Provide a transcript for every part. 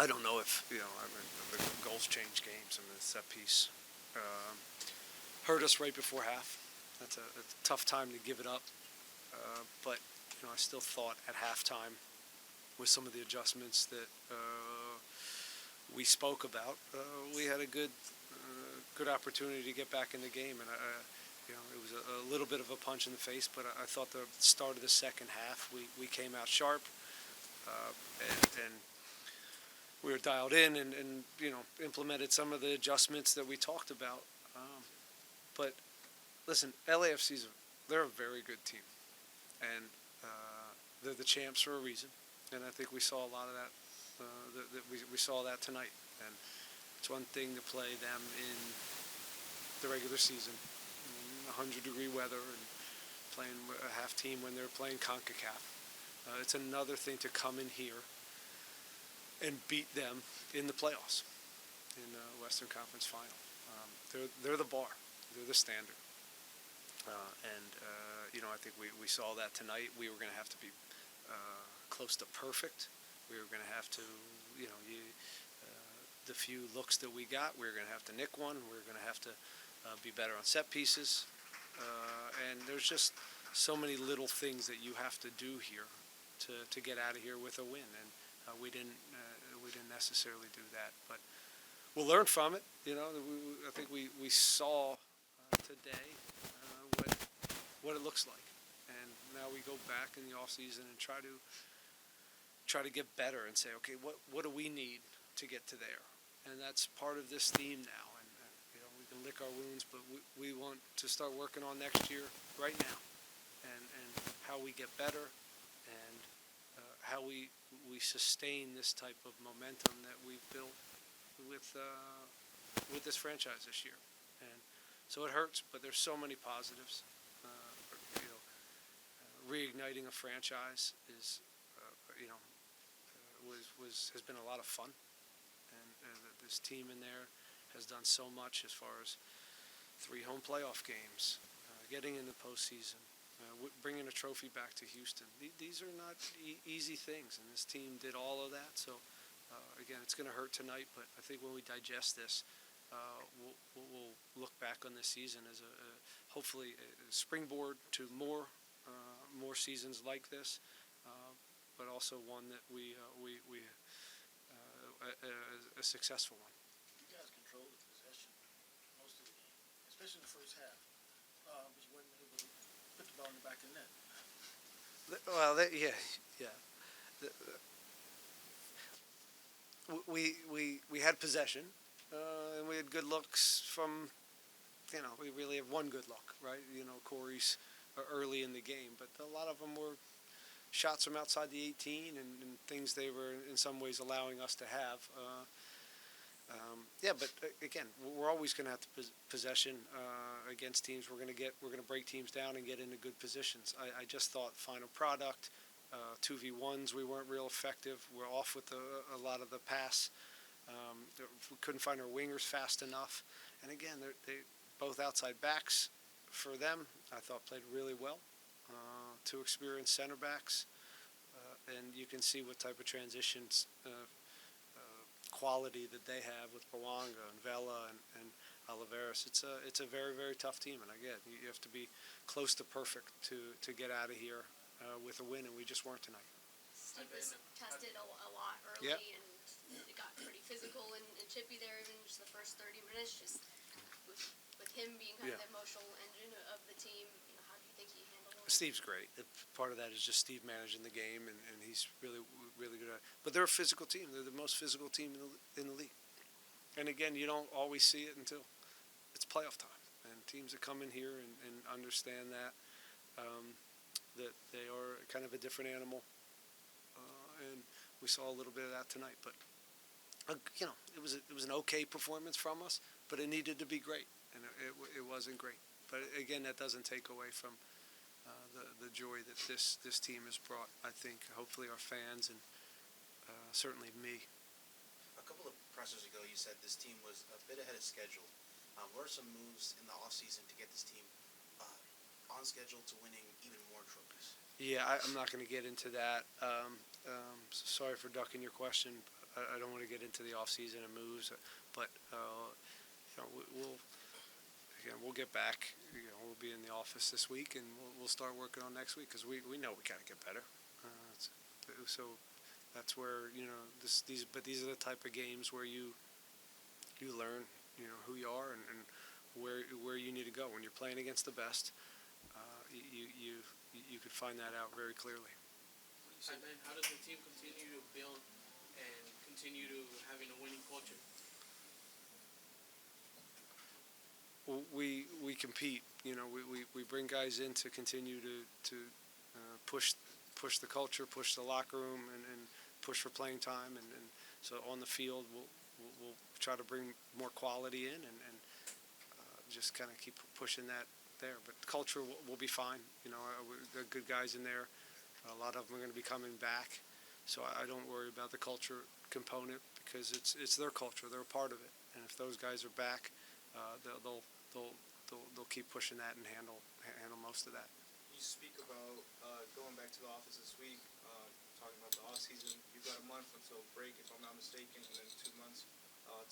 I don't know if, I mean, the goals change games. I mean, the set piece hurt us right before half. That's a tough time to give it up. But, I still thought at halftime with some of the adjustments that we spoke about, we had a good opportunity to get back in the game. And, it was a little bit of a punch in the face, but I thought the start of the second half, we came out sharp. And we were dialed in and implemented some of the adjustments that we talked about. But listen, LAFC's they're a very good team, and they're the champs for a reason. And I think we saw a lot of that. We saw that tonight. And it's one thing to play them in the regular season, in 100-degree weather, and playing a half team when they're playing CONCACAF. It's another thing to come in here and beat them in the playoffs, in the Western Conference Final. They're the bar. They're the standard. I think we saw that tonight. We were going to have to be close to perfect. We were going to have to, the few looks that we got, we were going to have to nick one. We were going to have to be better on set pieces. And there's just so many little things that you have to do here to get out of here with a win. And we didn't necessarily do that. But we'll learn from it. I think we saw today what it looks like. And now we go back in the off season and try to get better and say, okay, what do we need to get to there? And that's part of this theme now. And we can lick our wounds, but we want to start working on next year right now, and how we get better, and how we sustain this type of momentum that we've built with this franchise this year. And so it hurts, but there's so many positives. Reigniting a franchise is, has been a lot of fun, and this team in there has done so much as far as 3 home playoff games, getting in the postseason, bringing a trophy back to Houston. These are not easy things, and this team did all of that. So, again, it's going to hurt tonight, but I think when we digest this, we'll look back on this season as hopefully a springboard to more seasons like this, but also one that we a successful one. You guys controlled the possession most of the game, especially in the first half, but you weren't able to put the ball in the back of the net. Well, we had possession, and we had good looks from, we really have one good look, right? Corey's early in the game, but a lot of them were shots from outside the 18 and things they were in some ways allowing us to have. But again, we're always going to have possession against teams. We're going to break teams down and get into good positions. I just thought final product, 2v1s, we weren't real effective. We're off with a lot of the pass. We couldn't find our wingers fast enough. And again, they both outside backs for them, I thought played really well. 2 experienced center backs, and you can see what type of transitions quality that they have with Bawanga and Vela and Oliveras. It's a very, very tough team, and again, you have to be close to perfect to get out of here with a win, and we just weren't tonight. Steve was tested a lot early, yep. And it got pretty physical and chippy there, even just the first 30 minutes, just with him being kind of the emotional engine of the team. How do you think he handled it? Steve's great. Part of that is just Steve managing the game, and he's really, really good at it. But they're a physical team. They're the most physical team in the league. And again, you don't always see it until it's playoff time. And teams that come in here and understand that they are kind of a different animal. And we saw a little bit of that tonight. But it was an okay performance from us, but it needed to be great, and it wasn't great. But again, that doesn't take away from the joy that this team has brought. I think hopefully our fans and certainly me. A couple of pressers ago, you said this team was a bit ahead of schedule. What are some moves in the off season to get this team on schedule to winning even more trophies? Yeah, I'm not going to get into that. Sorry for ducking your question. I don't want to get into the off season and moves, but we'll get back. We'll be in the office this week, and we'll start working on next week because we know we got to get better. So that's where these are the type of games where you learn who you are and where you need to go when you're playing against the best. You could find that out very clearly. So then, how does the team continue to build and continue to having a winning culture? We compete. We bring guys in to continue to push the culture, push the locker room, and push for playing time. And so on the field, we'll try to bring more quality in and just kind of keep pushing that there. But the culture will be fine. There are good guys in there. A lot of them are going to be coming back, so I don't worry about the culture component because it's their culture. They're a part of it, and if those guys are back, they'll keep pushing that and handle most of that. You speak about going back to the office this week, talking about the off season. You've got a month until break, if I'm not mistaken, and then 2 months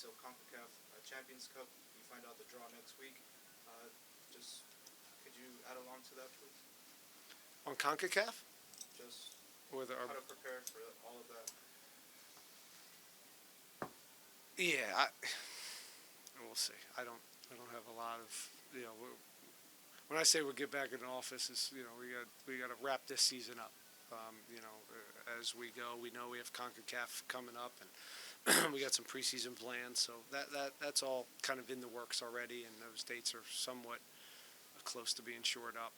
till CONCACAF Champions Cup. You find out the draw next week. Just could you add along to that, please? On CONCACAF? Just Or how to prepare for all of that. Yeah, we'll see. I don't have a lot of when I say we'll get back in the office, is we got to wrap this season up. As we go, we know we have CONCACAF coming up, and we got some preseason plans. So that's all kind of in the works already, and those dates are somewhat close to being shored up.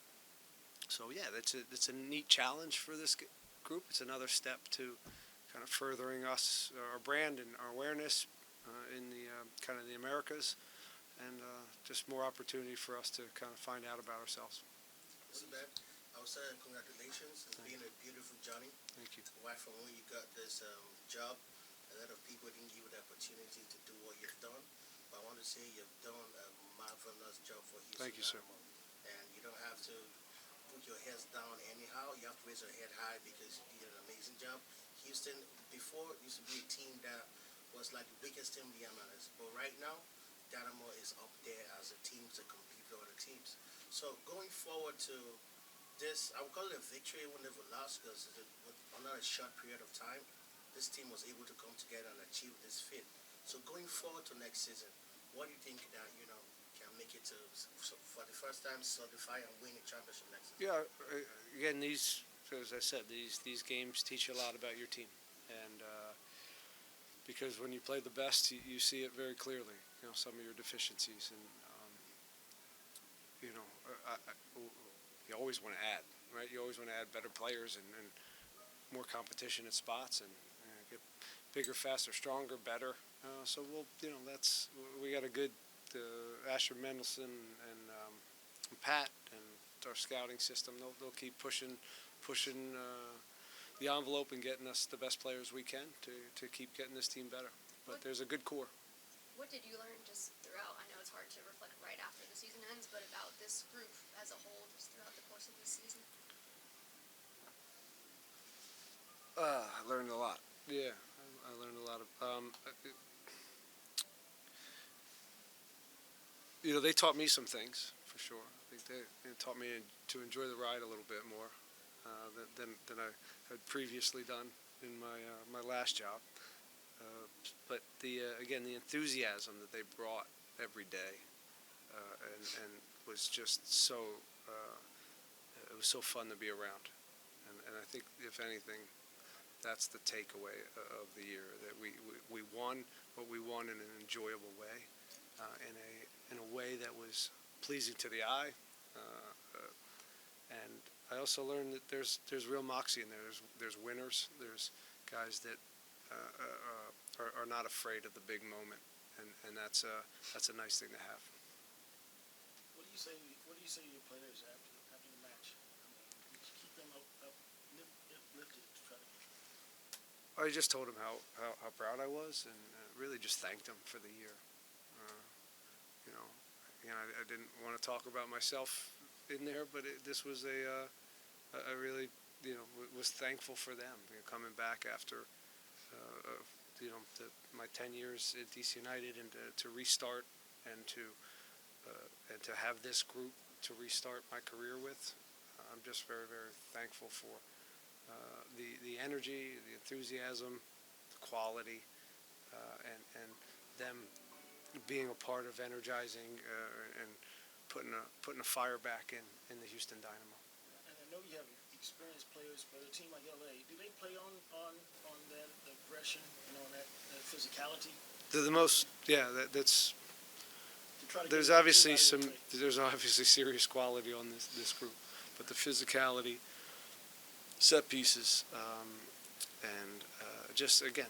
So yeah, it's a neat challenge for this group. It's another step to kind of furthering our brand and our awareness in the kind of the Americas, and just more opportunity for us to kind of find out about ourselves. Listen, man, I would say congratulations. It's been a beautiful journey. Thank you. Right from when you got this job, a lot of people didn't give you the opportunity to do what you've done. But I want to say you've done a marvelous job for Houston. Thank you, sir. Dynamo. And you don't have to put your heads down anyhow. You have to raise your head high because you did an amazing job. Houston, before, used to be a team that was like the biggest team in the MLS. But right now, Dynamo is up there as a team to compete with other teams. So going forward to this, I would call it a victory when they lost because under a short period of time, this team was able to come together and achieve this feat. So going forward to next season, what do you think that can make it to for the first time solidify and win a championship next season? Yeah, again, as I said, these games teach you a lot about your team, and because when you play the best, you see it very clearly. Some of your deficiencies, and you always want to add, right? You always want to add better players and more competition at spots, and get bigger, faster, stronger, better. So we got a good Asher Mendelson and Pat and our scouting system. They'll keep pushing the envelope and getting us the best players we can to keep getting this team better. But there's a good core. What did you learn just throughout? I know it's hard to reflect right after the season ends, but about this group as a whole, just throughout the course of this season. I learned a lot. Yeah, I learned a lot of. They taught me some things for sure. I think they taught me to enjoy the ride a little bit more than I had previously done in my last job. But the enthusiasm that they brought every day, and was just so it was so fun to be around, and I think if anything, that's the takeaway of the year, that we won, but we won in an enjoyable way, in a way that was pleasing to the eye, and I also learned that there's real moxie in there. There's winners. There's guys that are not afraid of the big moment, and that's a nice thing to have. What do you say to your players after the match? You keep them uplifted to try to. I just told them how proud I was, and really just thanked them for the year. I didn't want to talk about myself in there, but this was I really was thankful for them coming back after my 10 years at DC United, and to restart and to have this group to restart my career with. I'm just very, very thankful for the energy, the enthusiasm, the quality, and them being a part of energizing and putting a fire back in the Houston Dynamo. And I know you have experienced players, but a team like LA, do they play on that aggression, on that physicality? They're the most, yeah. That's To try to there's get obviously everybody to play? there's obviously serious quality on this group, but the physicality, set pieces, and just again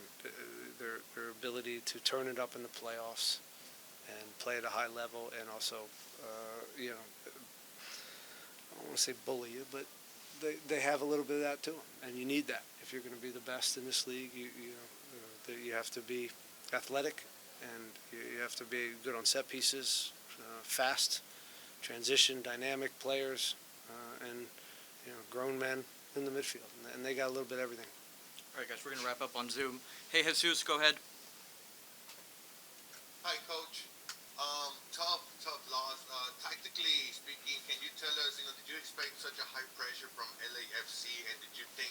their ability to turn it up in the playoffs and play at a high level, and also I don't want to say bully you, but they have a little bit of that to them, and you need that if you're going to be the best in this league. You have to be athletic, and you have to be good on set pieces, fast, transition, dynamic players, and grown men in the midfield, and they got a little bit of everything. All right, guys, we're going to wrap up on Zoom. Hey, Jesus, go ahead. Hi, Coach. Tough loss. Tactically speaking, can you tell us, did you expect such a high pressure from LAFC, and did you think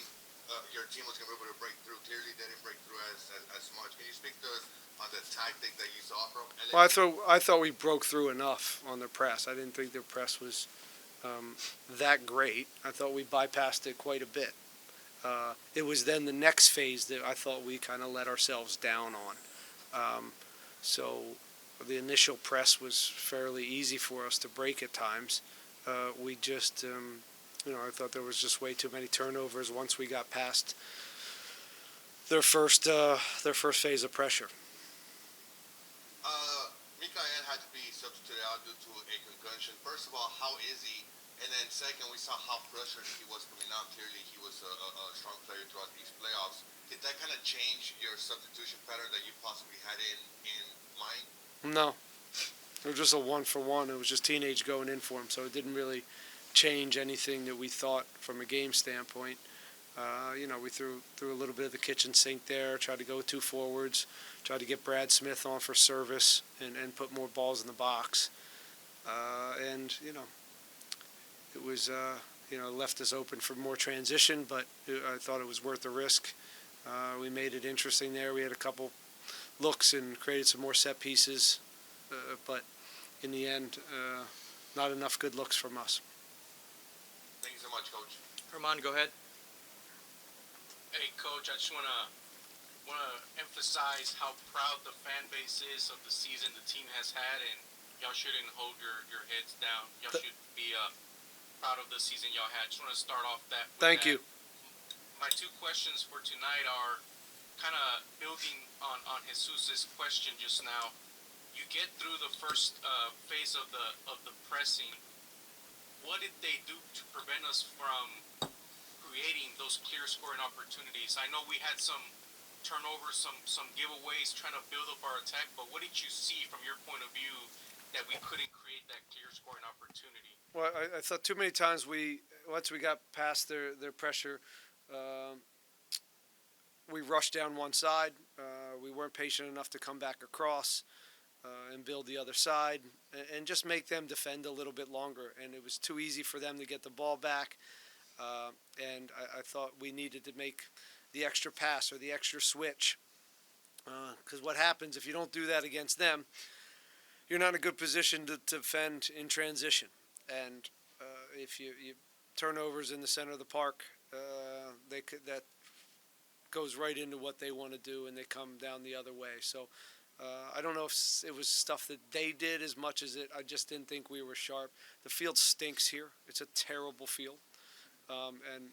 your team was going to be able to break through? Clearly, they didn't break through as much. Can you speak to us on the tactic that you saw from LAFC? Well, I thought we broke through enough on their press. I didn't think their press was that great. I thought we bypassed it quite a bit. It was then the next phase that I thought we kind of let ourselves down on. So the initial press was fairly easy for us to break at times. We just, I thought there was just way too many turnovers once we got past their first phase of pressure. Mikael had to be substituted out due to a concussion. First of all, how is he? And then second, we saw how frustrated he was coming out. Clearly, he was a strong player throughout these playoffs. Did that kind of change your substitution pattern that you possibly had in mind? No. It was just a 1-for-1. It was just teenage going in for him, so it didn't really change anything that we thought from a game standpoint. We threw a little bit of the kitchen sink there, tried to go with two forwards, tried to get Brad Smith on for service and put more balls in the box. It was, left us open for more transition, but I thought it was worth the risk. We made it interesting there. We had a couple looks and created some more set pieces, but in the end, not enough good looks from us. Thank you so much, Coach. Herman, go ahead. Hey, Coach, I just want to emphasize how proud the fan base is of the season the team has had, and y'all shouldn't hold your heads down. Y'all should be proud of the season y'all had. Just want to start off that. Thank you. My two questions for tonight are kind of building on Jesus's question just now. You get through the first phase of the pressing. What did they do to prevent us from creating those clear scoring opportunities? I know we had some turnovers, some giveaways trying to build up our attack, but what did you see from your point of view that we couldn't create that clear scoring opportunity? Well, I thought too many times once we got past their pressure, we rushed down one side. We weren't patient enough to come back across and build the other side and just make them defend a little bit longer. And it was too easy for them to get the ball back. And I thought we needed to make the extra pass or the extra switch. Because what happens if you don't do that against them, you're not in a good position to defend in transition. And if you turnovers in the center of the park, that goes right into what they want to do, and they come down the other way. So I don't know if it was stuff that they did as much as I just didn't think we were sharp. The field stinks here. It's a terrible field. And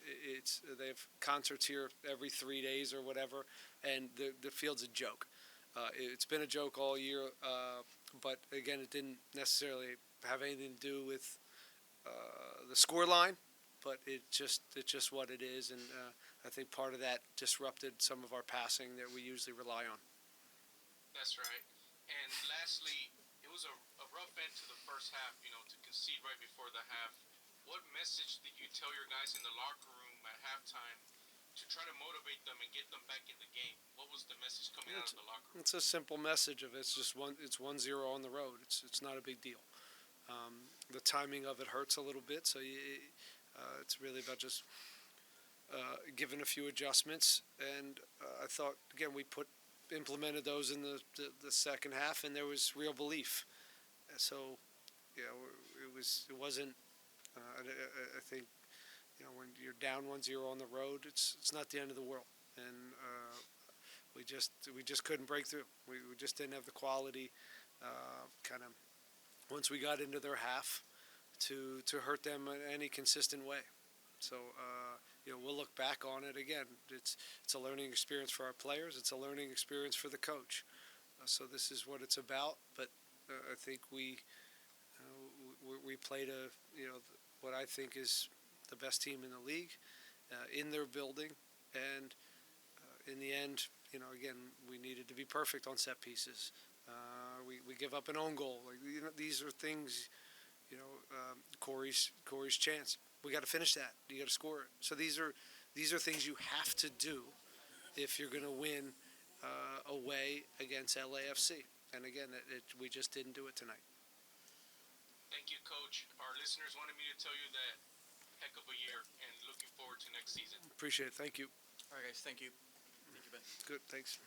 they have concerts here every 3 days or whatever, and the field's a joke. It's been a joke all year, but again, it didn't necessarily have anything to do with the score line, but it's just what it is, and I think part of that disrupted some of our passing that we usually rely on. That's right. And lastly, it was a rough end to the first half, to concede right before the half. What message did you tell your guys in the locker room at halftime to try to motivate them and get them back in the game? What was the message coming out of the locker room? It's a simple message of it's just it's 1-0 on the road. It's not a big deal. The timing of it hurts a little bit, so it's really about just giving a few adjustments. And I thought again we implemented those in the second half, and there was real belief. So it wasn't. I think when you're down 1-0 on the road, it's not the end of the world, and we just couldn't break through. We just didn't have the quality, kind of, once we got into their half, to hurt them in any consistent way. So we'll look back on it again. It's a learning experience for our players. It's a learning experience for the coach. So this is what it's about. But I think we played what I think is the best team in the league, in their building, and in the end, again, we needed to be perfect on set pieces. We give up an own goal. These are things, Corey's chance. We got to finish that. You got to score it. So these are things you have to do if you're going to win away against LAFC. And again, we just didn't do it tonight. Thank you, Coach. Our listeners wanted me to tell you that heck of a year and looking forward to next season. Appreciate it. Thank you. All right, guys. Thank you. Thank you, Ben. Good. Thanks.